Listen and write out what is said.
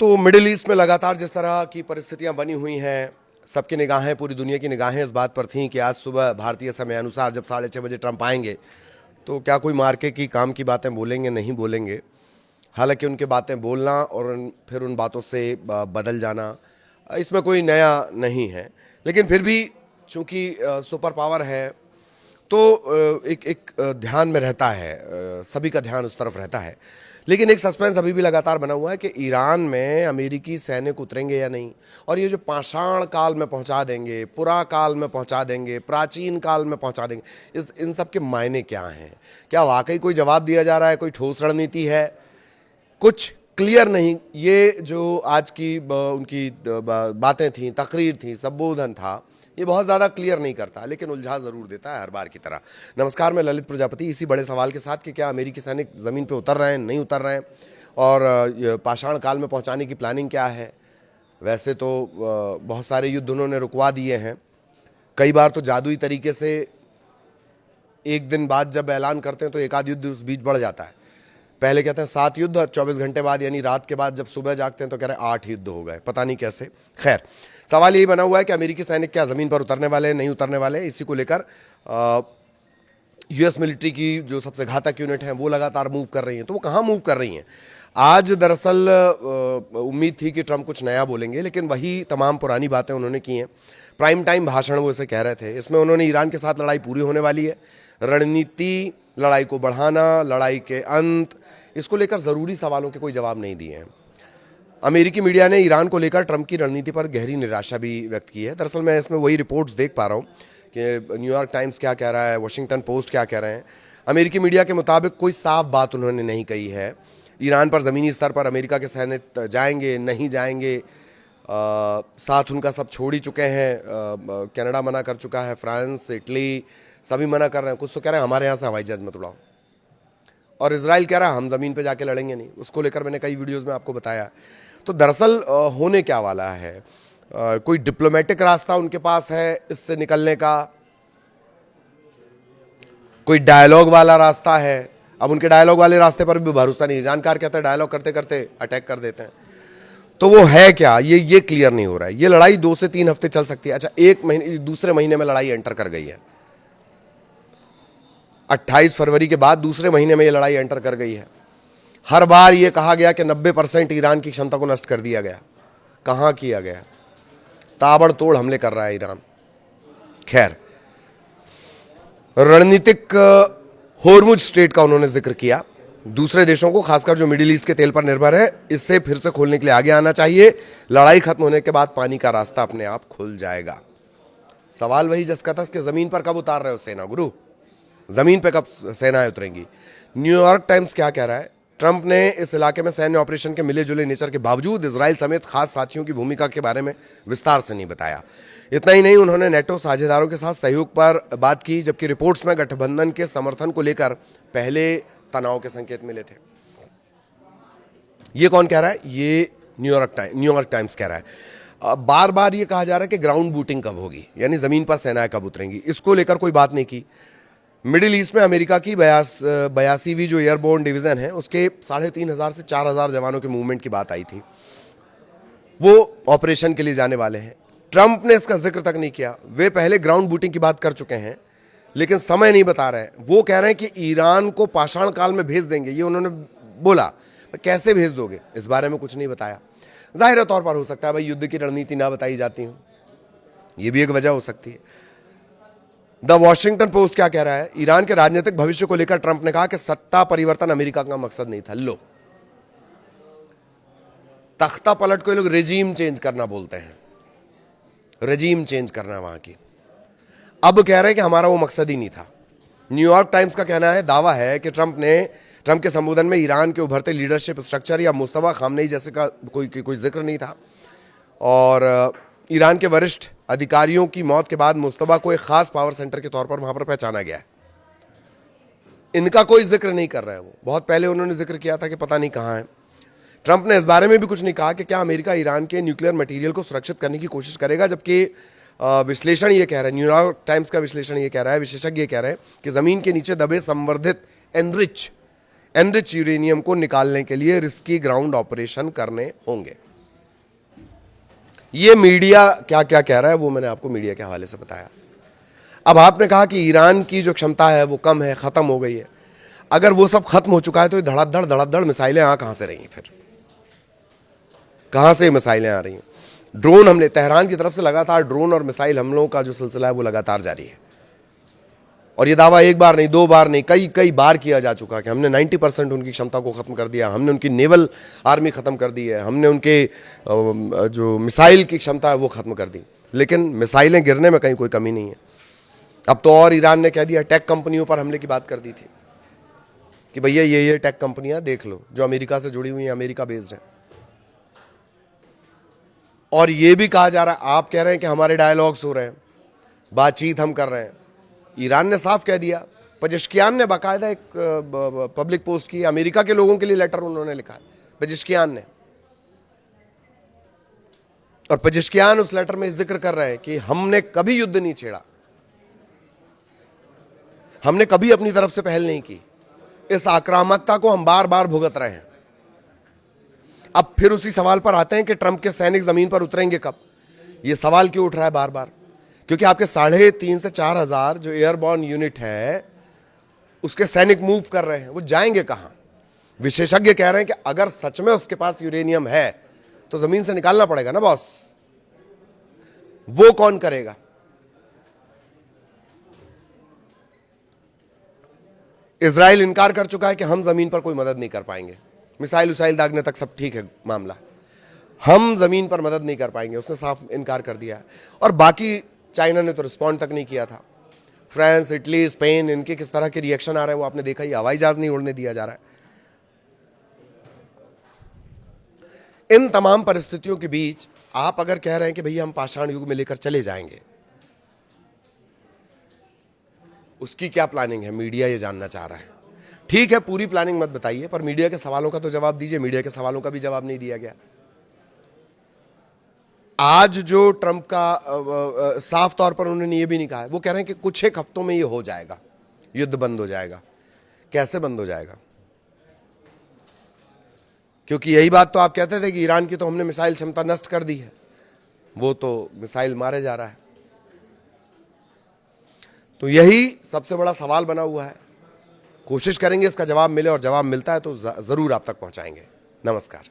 तो middle east में लगातार जिस तरह की परिस्थितियां बनी हुई हैं, सबकी निगाहें, पूरी दुनिया की निगाहें इस बात पर थीं कि आज सुबह भारतीय समय अनुसार जब 6:30 बजे ट्रंप आएंगे तो क्या कोई मार्के की काम की बातें बोलेंगे, नहीं बोलेंगे। हालांकि उनकी बातें बोलना और फिर उन बातों से बदल जाना, इसमें कोई नया नहीं है। लेकिन फिर भी चूंकि सुपर पावर है तो एक एक ध्यान में रहता है, सभी का ध्यान उस तरफ रहता है। लेकिन एक सस्पेंस अभी भी लगातार बना हुआ है कि ईरान में अमेरिकी सैनिक उतरेंगे या नहीं, और ये जो पाषाण काल में पहुंचा देंगे, पुरा काल में पहुंचा देंगे, प्राचीन काल में पहुंचा देंगे, इन सब के मायने क्या हैं? क्या वाकई कोई जवाब दिया जा रहा है? कोई ठोस रणनीति है? कुछ क्लियर नहीं। ये जो आज की उनकी बातें थी, तकरीर थी, संबोधन था, ये बहुत ज़्यादा क्लियर नहीं करता, लेकिन उलझा ज़रूर देता है हर बार की तरह। नमस्कार, मैं ललित प्रजापति, इसी बड़े सवाल के साथ कि क्या अमेरिकी सैनिक ज़मीन पे उतर रहे हैं, नहीं उतर रहे हैं, और पाषाण काल में पहुंचाने की प्लानिंग क्या है। वैसे तो बहुत सारे युद्ध उन्होंने रुकवा दिए हैं, कई बार तो जादुई तरीके से एक दिन बाद जब ऐलान करते हैं तो एक आध युद्ध उस बीच बढ़ जाता है। पहले कहते हैं 7 युद्ध, और 24 घंटे बाद यानी रात के बाद जब सुबह जागते हैं तो कह रहे हैं 8 युद्ध हो गए, पता नहीं कैसे। खैर, सवाल यही बना हुआ है कि अमेरिकी सैनिक क्या ज़मीन पर उतरने वाले हैं, नहीं उतरने वाले हैं। इसी को लेकर यूएस मिलिट्री की जो सबसे घातक यूनिट है वो लगातार मूव कर रही हैं। तो वो कहाँ मूव कर रही हैं? आज दरअसल उम्मीद थी कि ट्रंप कुछ नया बोलेंगे, लेकिन वही तमाम पुरानी बातें उन्होंने की हैं। प्राइम टाइम भाषण वो इसे कह रहे थे। इसमें उन्होंने ईरान के साथ लड़ाई पूरी होने वाली है, रणनीति, लड़ाई को बढ़ाना, लड़ाई के अंत, इसको लेकर ज़रूरी सवालों के कोई जवाब नहीं दिए हैं। अमेरिकी मीडिया ने ईरान को लेकर ट्रंप की रणनीति पर गहरी निराशा भी व्यक्त की है। दरअसल मैं इसमें वही रिपोर्ट्स देख पा रहा हूँ कि न्यूयॉर्क टाइम्स क्या कह रहा है, वॉशिंगटन पोस्ट क्या कह रहे हैं। अमेरिकी मीडिया के मुताबिक कोई साफ बात उन्होंने नहीं कही है। ईरान पर ज़मीनी स्तर पर अमेरिका के सैनिक जाएंगे, नहीं जाएंगे, साथ उनका सब छोड़ ही चुके हैं। कनाडा मना कर चुका है, फ्रांस, इटली सभी मना कर रहे हैं। कुछ तो कह रहे हैं हमारे यहाँ से हवाई जहाज मत उड़ाओ, और इजराइल कह रहा है हम ज़मीन पे जाके लड़ेंगे नहीं। उसको लेकर मैंने कई वीडियोज़ में आपको बताया। तो दरअसल होने क्या वाला है? कोई डिप्लोमेटिक रास्ता उनके पास है इससे निकलने का, कोई डायलॉग वाला रास्ता है। अब उनके डायलॉग वाले रास्ते पर भी भरोसा नहीं है। जानकार कहते हैं डायलॉग करते करते अटैक कर देते हैं, तो वो है क्या, ये क्लियर नहीं हो रहा है। ये लड़ाई 2 से 3 हफ्ते चल सकती है। अच्छा, एक महीने, दूसरे महीने में लड़ाई एंटर कर गई है। 28 फरवरी के बाद दूसरे महीने में ये लड़ाई एंटर कर गई है। हर बार ये कहा गया कि 90% ईरान की क्षमता को नष्ट कर दिया गया। कहाँ किया गया? ताबड़तोड़ हमले कर रहा है ईरान। खैर, रणनीतिक होर्मुज स्ट्रेट का उन्होंने जिक्र किया। दूसरे देशों को, खासकर जो मिडिल ईस्ट के तेल पर निर्भर है, इससे फिर से खोलने के लिए आगे आना चाहिए। लड़ाई खत्म होने के बाद पानी का रास्ता अपने आप खुल जाएगा। सवाल वही जस का तस कि जमीन पर कब उतार रहे हो सेना गुरु? जमीन पर कब सेनाएं उतरेंगी? न्यूयॉर्क टाइम्स क्या कह रहा है? ट्रंप ने इस इलाके में सैन्य ऑपरेशन के मिले जुले नेचर के बावजूद इजराइल समेत खास साथियों की भूमिका के बारे में विस्तार से नहीं बताया। इतना ही नहीं, उन्होंने नेटो साझेदारों के साथ सहयोग पर बात की, जबकि रिपोर्ट्स में गठबंधन के समर्थन को लेकर पहले तनाव के संकेत मिले थे। ये कौन कह रहा है? ये न्यूयॉर्क टाइम्स कह रहा है। बार बार ये कहा जा रहा है कि ग्राउंड बूटिंग कब होगी, यानी जमीन पर सेनाएं कब उतरेंगी। इसको लेकर कोई बात नहीं की। मिडिल ईस्ट में अमेरिका की 82वीं जो एयरबोर्न डिवीज़न है, उसके 3500 से 4000 जवानों के मूवमेंट की बात आई थी। वो ऑपरेशन के लिए जाने वाले हैं। ट्रंप ने इसका जिक्र तक नहीं किया। वे पहले ग्राउंड बूटिंग की बात कर चुके हैं, लेकिन समय नहीं बता रहे हैं। वो कह रहे हैं कि ईरान को पाषाण काल में भेज देंगे, ये उन्होंने बोला। कैसे भेज दोगे, इस बारे में कुछ नहीं बताया। जाहिर तौर पर हो सकता है भाई युद्ध की रणनीति ना बताई जाती हो, ये भी एक वजह हो सकती है। द वॉशिंगटन पोस्ट क्या कह रहा है? ईरान के राजनीतिक भविष्य को लेकर ट्रंप ने कहा कि सत्ता परिवर्तन अमेरिका का मकसद नहीं था। लो, तख्ता पलट को ये लोग रेजीम चेंज करना बोलते हैं, रेजीम चेंज करना वहां की। अब कह रहे हैं कि हमारा वो मकसद ही नहीं था। न्यूयॉर्क टाइम्स का कहना है, दावा है कि ट्रंप के संबोधन में ईरान के उभरते लीडरशिप स्ट्रक्चर या मुस्तफा खामनेई जैसे का कोई जिक्र नहीं था, और ईरान के वरिष्ठ अधिकारियों की मौत के बाद मुस्तफा को एक खास पावर सेंटर के तौर पर वहां पर पहचाना गया है। इनका कोई जिक्र नहीं कर रहे हैं। वो बहुत पहले उन्होंने जिक्र किया था कि पता नहीं कहां है। ट्रंप ने इस बारे में भी कुछ नहीं कहा कि क्या अमेरिका ईरान के न्यूक्लियर मटेरियल को सुरक्षित करने की कोशिश करेगा, जबकि विश्लेषण ये कह रहा है, न्यूयॉर्क टाइम्स का विश्लेषण ये कह रहा है, विशेषज्ञ ये कह रहे हैं कि जमीन के नीचे दबे संवर्धित एनरिच यूरेनियम को निकालने के लिए रिस्की ग्राउंड ऑपरेशन करने होंगे। ये मीडिया क्या क्या कह रहा है वो मैंने आपको मीडिया के हवाले से बताया। अब आपने कहा कि ईरान की जो क्षमता है वो कम है, ख़त्म हो गई है। अगर वो सब खत्म हो चुका है तो ये धड़ाधड़ मिसाइलें कहाँ से रही हैं? फिर कहाँ से मिसाइलें आ रही हैं? ड्रोन हमले तेहरान की तरफ से लगातार ड्रोन और मिसाइल हमलों का जो सिलसिला है वो लगातार जारी है। और ये दावा एक बार नहीं, दो बार नहीं, कई कई बार किया जा चुका कि हमने 90% उनकी क्षमता को ख़त्म कर दिया, हमने उनकी नेवल आर्मी ख़त्म कर दी है, हमने उनके जो मिसाइल की क्षमता है वो ख़त्म कर दी। लेकिन मिसाइलें गिरने में कहीं कोई कमी नहीं है। अब तो और ईरान ने कह दिया, टेक कंपनियों पर हमले की बात कर दी थी कि भैया ये टेक कंपनियां देख लो जो अमेरिका से जुड़ी हुई हैं, अमेरिका बेस्ड है। और ये भी कहा जा रहा है, आप कह रहे हैं कि हमारे डायलॉग्स हो रहे हैं, बातचीत हम कर रहे हैं। ईरान ने साफ कह दिया, पेजेश्कियान ने बाकायदा एक पब्लिक पोस्ट की, अमेरिका के लोगों के लिए लेटर उन्होंने लिखा है, पेजेश्कियान ने। और पेजेश्कियान उस लेटर में जिक्र कर रहे हैं कि हमने कभी युद्ध नहीं छेड़ा, हमने कभी अपनी तरफ से पहल नहीं की, इस आक्रामकता को हम बार बार भुगत रहे हैं। अब फिर उसी सवाल पर आते हैं कि ट्रंप के सैनिक जमीन पर उतरेंगे कब? यह सवाल क्यों उठ रहा है बार बार? क्योंकि आपके 3,500 से 4,000 जो एयरबॉर्न यूनिट है उसके सैनिक मूव कर रहे हैं, वो जाएंगे कहां? विशेषज्ञ कह रहे हैं कि अगर सच में उसके पास यूरेनियम है तो जमीन से निकालना पड़ेगा ना बॉस। वो कौन करेगा? इजराइल इनकार कर चुका है कि हम जमीन पर कोई मदद नहीं कर पाएंगे, मिसाइल उसाइल दागने तक सब ठीक है मामला, हम जमीन पर मदद नहीं कर पाएंगे, उसने साफ इनकार कर दिया है। और बाकी चाइना ने तो रिस्पॉन्ड तक नहीं किया था। फ्रांस, इटली, स्पेन, इनके किस तरह के रिएक्शन आ रहे हैं वो आपने देखा ही, हवाई जहाज नहीं उड़ने दिया जा रहा है। इन तमाम परिस्थितियों के बीच आप अगर कह रहे हैं कि भैया हम पाषाण युग में लेकर चले जाएंगे, उसकी क्या प्लानिंग है? मीडिया ये जानना चाह रहा है। ठीक है, पूरी प्लानिंग मत बताइए, पर मीडिया के सवालों का तो जवाब दीजिए। मीडिया के सवालों का भी जवाब नहीं दिया गया। आज जो ट्रंप का साफ तौर पर उन्होंने ये भी नहीं कहा है, वो कह रहे हैं कि कुछ एक हफ्तों में ये हो जाएगा, युद्ध बंद हो जाएगा। कैसे बंद हो जाएगा? क्योंकि यही बात तो आप कहते थे कि ईरान की तो हमने मिसाइल क्षमता नष्ट कर दी है, वो तो मिसाइल मारे जा रहा है। तो यही सबसे बड़ा सवाल बना हुआ है। कोशिश करेंगे इसका जवाब मिले, और जवाब मिलता है तो जरूर आप तक पहुंचाएंगे। नमस्कार।